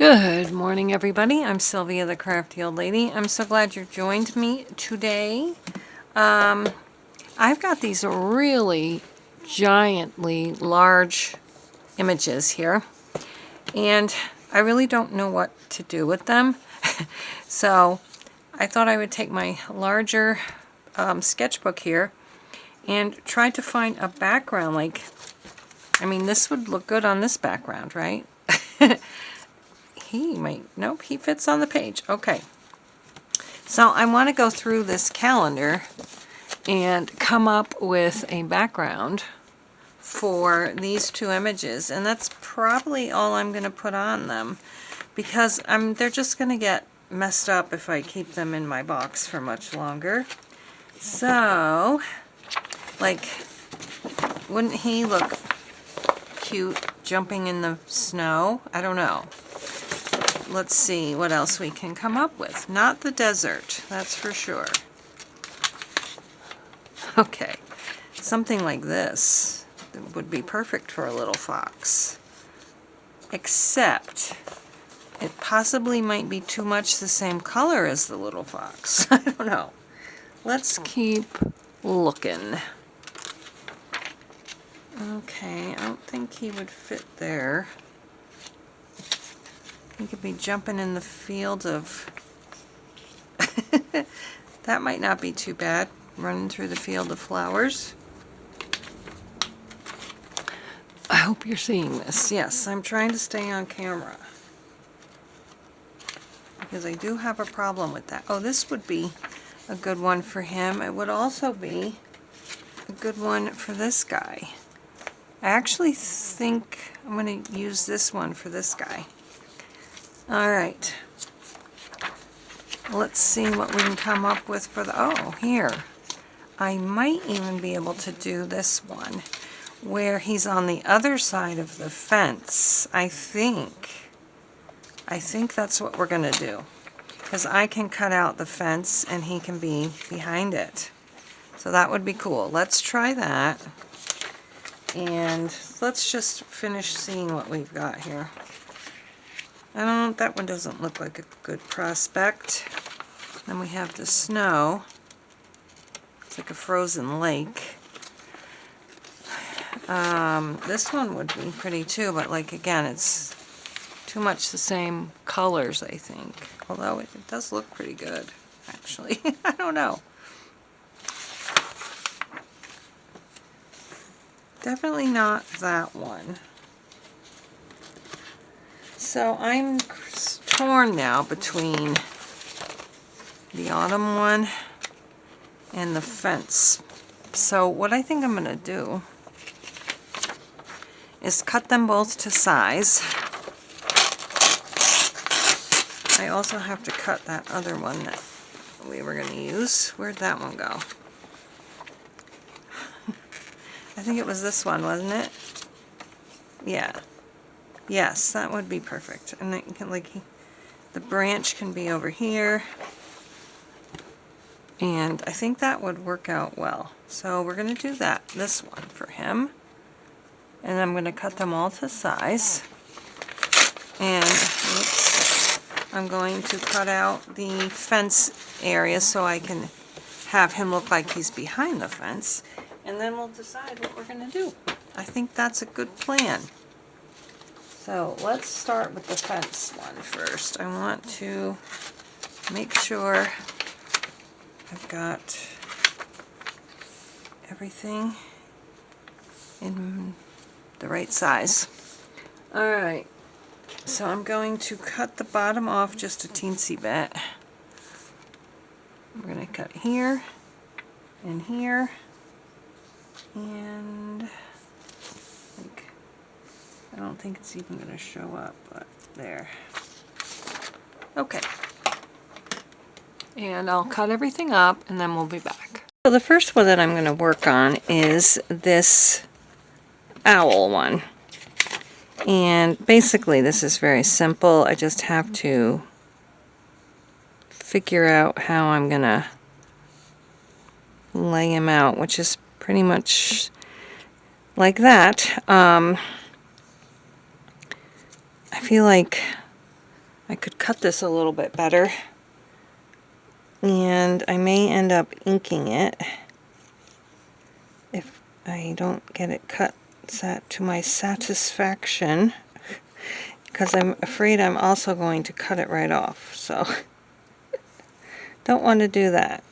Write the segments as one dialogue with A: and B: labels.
A: Good morning, everybody. I'm Sylvia, the Crafty Old Lady. I'm so glad you joined me today. I've got these really giantly large images here, and I really don't know what to do with them. So I thought I would take my larger sketchbook here and try to find a background. This would look good on this background, right? Nope, he fits on the page. Okay. So I want to go through this calendar and come up with a background for these two images. And that's probably all I'm going to put on them, because they're just going to get messed up if I keep them in my box for much longer. So, wouldn't he look cute jumping in the snow? I don't know. Let's see what else we can come up with. Not the desert, that's for sure. Okay, something like this would be perfect for a little fox. Except, it possibly might be too much the same color as the little fox. I don't know. Let's keep looking. Okay, I don't think he would fit there. He could be jumping in the field of... That might not be too bad, running through the field of flowers. I hope you're seeing this. Yes, I'm trying to stay on camera, because I do have a problem with that. Oh, this would be a good one for him. It would also be a good one for this guy. I actually think I'm going to use this one for this guy. Alright, let's see what we can come up with for the, oh, here. I might even be able to do this one where he's on the other side of the fence. I think that's what we're going to do, because I can cut out the fence and he can be behind it. So that would be cool. Let's try that, and let's just finish seeing what we've got here. That one doesn't look like a good prospect. Then we have the snow. It's like a frozen lake. This one would be pretty too, but again, it's too much the same colors, I think. Although it does look pretty good, actually. I don't know. Definitely not that one. So I'm torn now between the autumn one and the fence. So what I think I'm going to do is cut them both to size. I also have to cut that other one that we were going to use. Where'd that one go? I think it was this one, wasn't it? Yeah. Yes, that would be perfect. And it can, the branch can be over here. And I think that would work out well. So we're going to do that, this one for him. And I'm going to cut them all to size. And oops, I'm going to cut out the fence area so I can have him look like he's behind the fence. And then we'll decide what we're going to do. I think that's a good plan. So let's start with the fence one first. I want to make sure I've got everything in the right size. Alright, so I'm going to cut the bottom off just a teensy bit. We're going to cut here and here and I don't think it's even going to show up, but there. Okay. And I'll cut everything up and then we'll be back. So the first one that I'm going to work on is this owl one. And basically this is very simple. I just have to figure out how I'm going to lay him out, which is pretty much like that. I feel like I could cut this a little bit better. And I may end up inking it if I don't get it cut to my satisfaction, because I'm afraid I'm also going to cut it right off, so don't want to do that.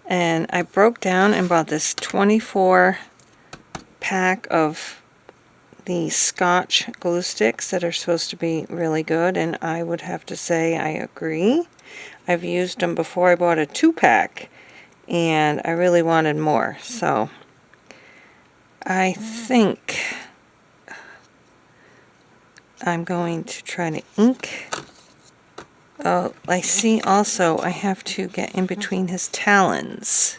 A: And I broke down and bought this 24 pack of the Scotch glue sticks that are supposed to be really good, and I would have to say I agree. I've used them before. I bought a 2-pack and I really wanted more, so I think I'm going to try to ink. Oh, I see also I have to get in between his talons.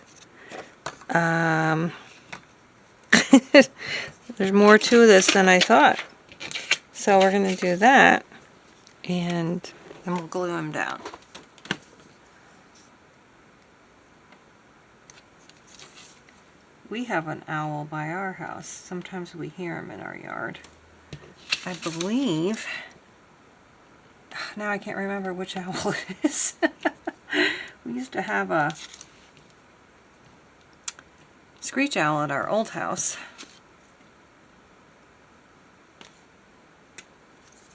A: There's more to this than I thought. So we're going to do that, and then we'll glue him down. We have an owl by our house. Sometimes we hear him in our yard. I believe, now I can't remember which owl it is. We used to have a screech owl at our old house.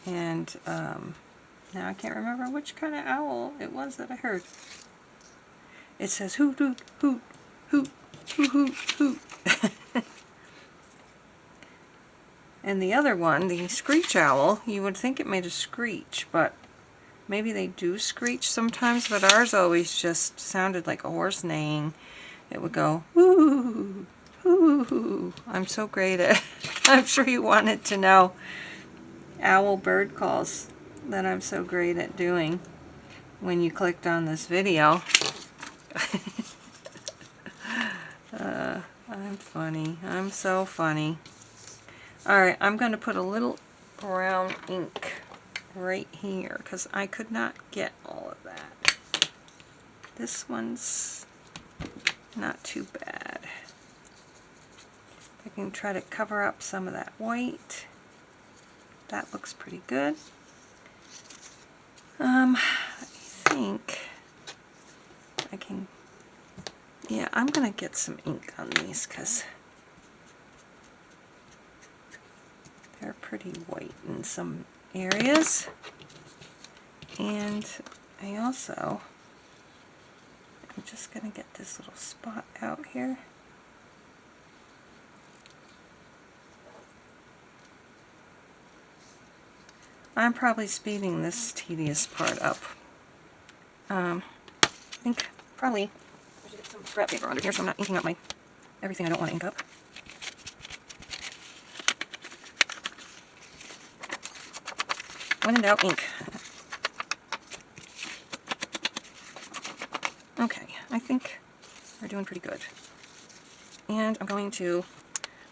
A: And now I can't remember which kind of owl it was that I heard. It says hoot, hoot, hoot, hoot, hoot, hoot, hoot. And the other one, the screech owl, you would think it made a screech, but maybe they do screech sometimes, but ours always just sounded like a horse neighing. It would go, whoo, whoo. I'm so great at, I'm sure you wanted to know owl bird calls that I'm so great at doing when you clicked on this video. I'm funny. I'm so funny. Alright, I'm going to put a little brown ink right here because I could not get all of that. This one's not too bad. I can try to cover up some of that white. That looks pretty good. I think I can, yeah, I'm going to get some ink on these because they're pretty white in some areas. And I also, I'm just going to get this little spot out here. I'm probably speeding this tedious part up. I think probably I should get some scrap paper under here so I'm not inking up my everything I don't want to ink up. When in doubt, ink. Okay, I think we're doing pretty good. And I'm going to,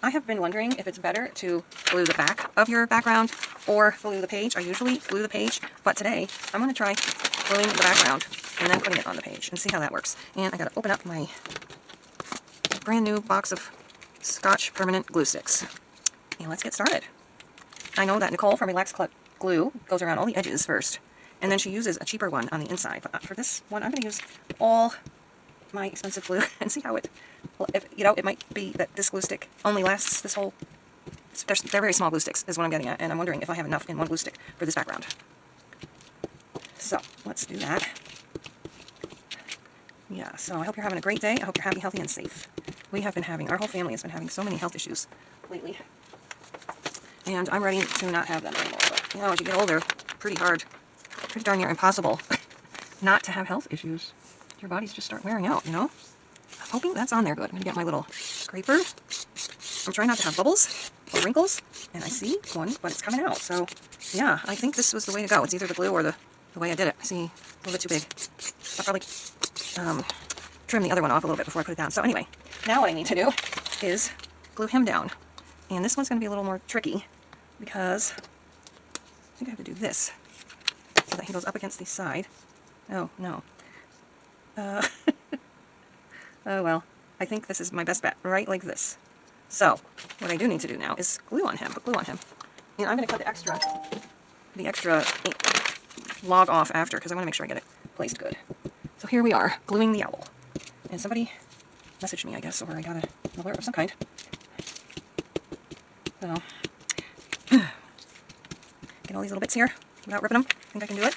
A: I have been wondering if it's better to glue the back of your background or glue the page. I usually glue the page, but today I'm going to try gluing the background and then putting it on the page and see how that works. And I got to open up my brand new box of Scotch permanent glue sticks. And let's get started. I know that Nicole from Relax Glue goes around all the edges first, and then she uses a cheaper one on the inside. But for this one, I'm going to use all my expensive glue and see how it, well, if, you know, it might be that this glue stick only lasts this whole, they're very small glue sticks is what I'm getting at, and I'm wondering if I have enough in one glue stick for this background. So let's do that. Yeah, so I hope you're having a great day. I hope you're happy, healthy, and safe. We have been having, our whole family has been having so many health issues lately. And I'm ready to not have them anymore. But, you know, as you get older, pretty hard, pretty darn near impossible not to have health issues. Your bodies just start wearing out, you know? I'm hoping that's on there good. I'm going to get my little scraper. I'm trying not to have bubbles or wrinkles. And I see one, but it's coming out. So, yeah, I think this was the way to go. It's either the glue or the way I did it. I see, a little bit too big. I'll probably trim the other one off a little bit before I put it down. So anyway, now what I need to do is glue him down. And this one's going to be a little more tricky because I think I have to do this so that he goes up against the side. Oh, no. Oh, well, I think this is my best bet, right like this. So, what I do need to do now is glue on him, put glue on him. And I'm going to cut the extra the extra log off after because I want to make sure I get it placed good. So here we are, gluing the owl. And somebody messaged me, I guess, or I got an alert of some kind. So, get all these little bits here without ripping them. I think I can do it.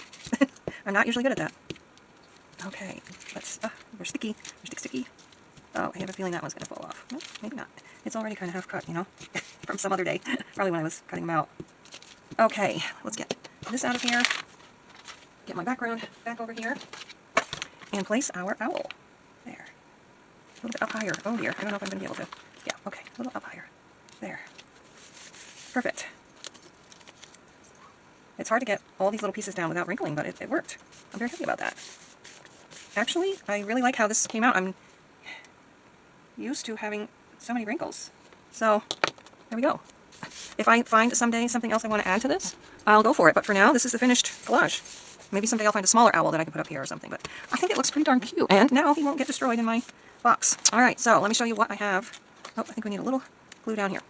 A: I'm not usually good at that. Okay, let's, they're sticky. They're sticky. Oh, I have a feeling that one's going to fall off. Well, maybe not. It's already kind of half cut, you know, from some other day. Probably when I was cutting them out. Okay, let's get this out of here. Get my background back over here. And place our owl. There. A little bit up higher. Oh dear, I don't know if I'm going to be able to. Yeah, okay, a little up higher. There. Perfect. It's hard to get all these little pieces down without wrinkling, but it worked. I'm very happy about that. Actually, I really like how this came out. I'm used to having so many wrinkles. So, there we go. If I find someday something else I want to add to this, I'll go for it. But for now, this is the finished collage. Maybe someday I'll find a smaller owl that I can put up here or something. But I think it looks pretty darn cute. And now he won't get destroyed in my box. Alright, so let me show you what I have. Oh, I think we need a little glue down here.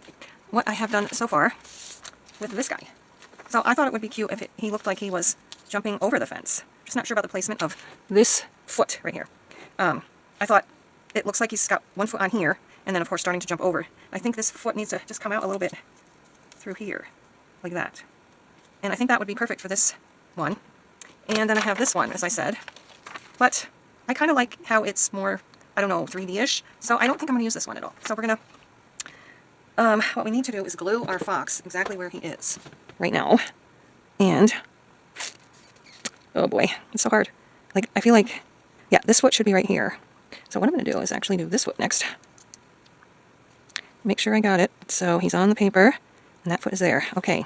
A: What I have done so far with this guy. So I thought it would be cute if he looked like he was jumping over the fence. Just not sure about the placement of this foot right here. I thought it looks like he's got one foot on here, and then of course starting to jump over. I think this foot needs to just come out a little bit through here, like that. And I think that would be perfect for this one. And then I have this one, as I said. But I kind of like how it's more, I don't know, 3D-ish. So I don't think I'm going to use this one at all. So we're going to, what we need to do is glue our fox exactly where he is right now. And, oh boy, it's so hard. Like, I feel like, yeah, this foot should be right here. So what I'm going to do is actually do this foot next. Make sure I got it. So he's on the paper, and that foot is there. Okay,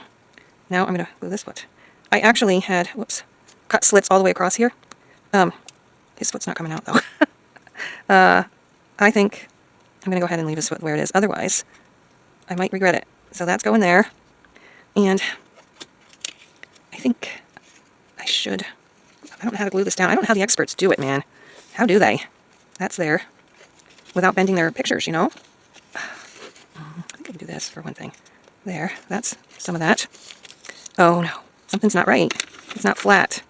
A: now I'm going to glue this foot. I actually had, whoops, cut slits all the way across here. His foot's not coming out, though. I think I'm going to go ahead and leave his foot where it is. Otherwise, I might regret it. So that's going there. And I think I should, I don't know how to glue this down. I don't know how the experts do it, man. How do they? That's there. Without bending their pictures, you know? I think I can do this for one thing. There, that's some of that. Oh no, something's not right. It's not flat.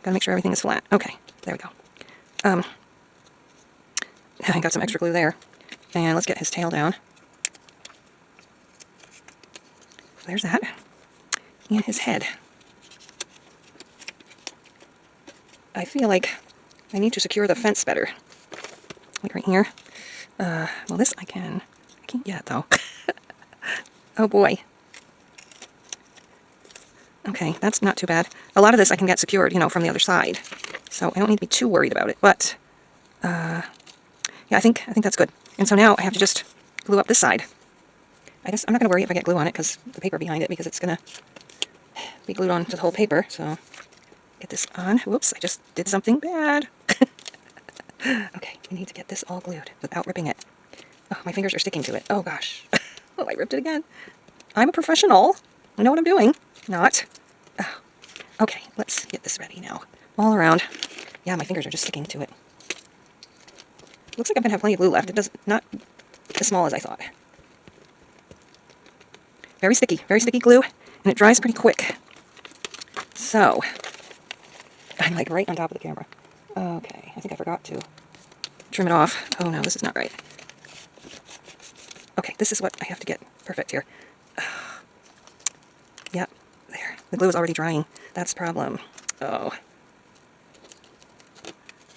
A: Gotta make sure everything is flat. Okay, there we go. I got some extra glue there. And let's get his tail down. There's that. And his head. I feel like I need to secure the fence better. Like right here. Well, this I can't yet, though. Oh boy. Okay, that's not too bad. A lot of this I can get secured, you know, from the other side. So I don't need to be too worried about it. But, yeah, I think that's good. And so now I have to just glue up this side. I'm not going to worry if I get glue on it because the paper behind it, because it's going to be glued on to the whole paper. So, get this on. Whoops, I just did something bad. Okay, we need to get this all glued without ripping it. Oh, my fingers are sticking to it. Oh gosh. Oh, I ripped it again. I'm a professional. I know what I'm doing. Not. Oh. Okay, let's get this ready now. All around. Yeah, my fingers are just sticking to it. Looks like I'm going to have plenty of glue left. It does not as small as I thought. Very sticky glue, and it dries pretty quick. So, I'm like right on top of the camera. Okay, I think I forgot to trim it off. Oh no, this is not right. Okay, this is what I have to get perfect here. Yep, there. The glue is already drying. That's the problem. Oh.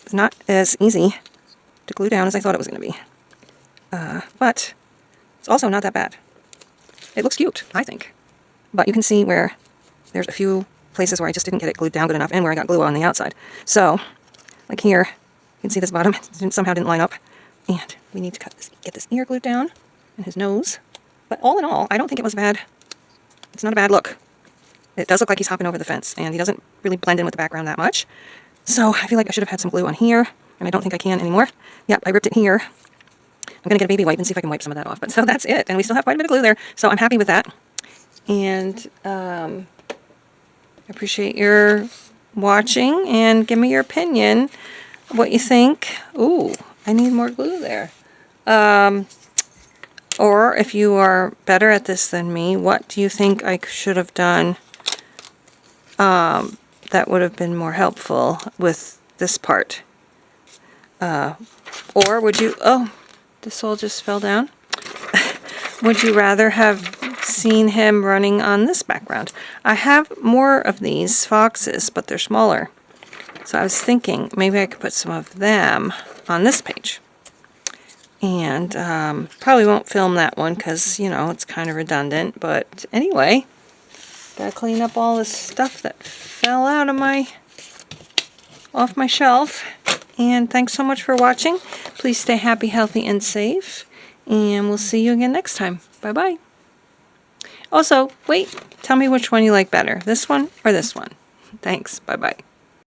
A: It's not as easy to glue down as I thought it was going to be. But it's also not that bad. It looks cute, I think. But you can see where there's a few places where I just didn't get it glued down good enough and where I got glue on the outside. So, like here, you can see this bottom somehow didn't line up. And we need to get this ear glued down and his nose. But all in all, I don't think it was bad. It's not a bad look. It does look like he's hopping over the fence, and he doesn't really blend in with the background that much. So I feel like I should have had some glue on here, and I don't think I can anymore. Yep, I ripped it here. I'm going to get a baby wipe and see if I can wipe some of that off. But so that's it, and we still have quite a bit of glue there, so I'm happy with that. And I appreciate your watching, and give me your opinion, what you think. Ooh, I need more glue there. Or if you are better at this than me, what do you think I should have done that would have been more helpful with this part. Or would you, oh, this all just fell down. Would you rather have seen him running on this background? I have more of these foxes, but they're smaller. So I was thinking maybe I could put some of them on this page. And probably won't film that one because, you know, it's kind of redundant. But anyway, gotta clean up all this stuff that fell out of off my shelf. And thanks so much for watching. Please stay happy, healthy, and safe. And we'll see you again next time. Bye-bye. Also, wait, tell me which one you like better, this one or this one. Thanks. Bye-bye.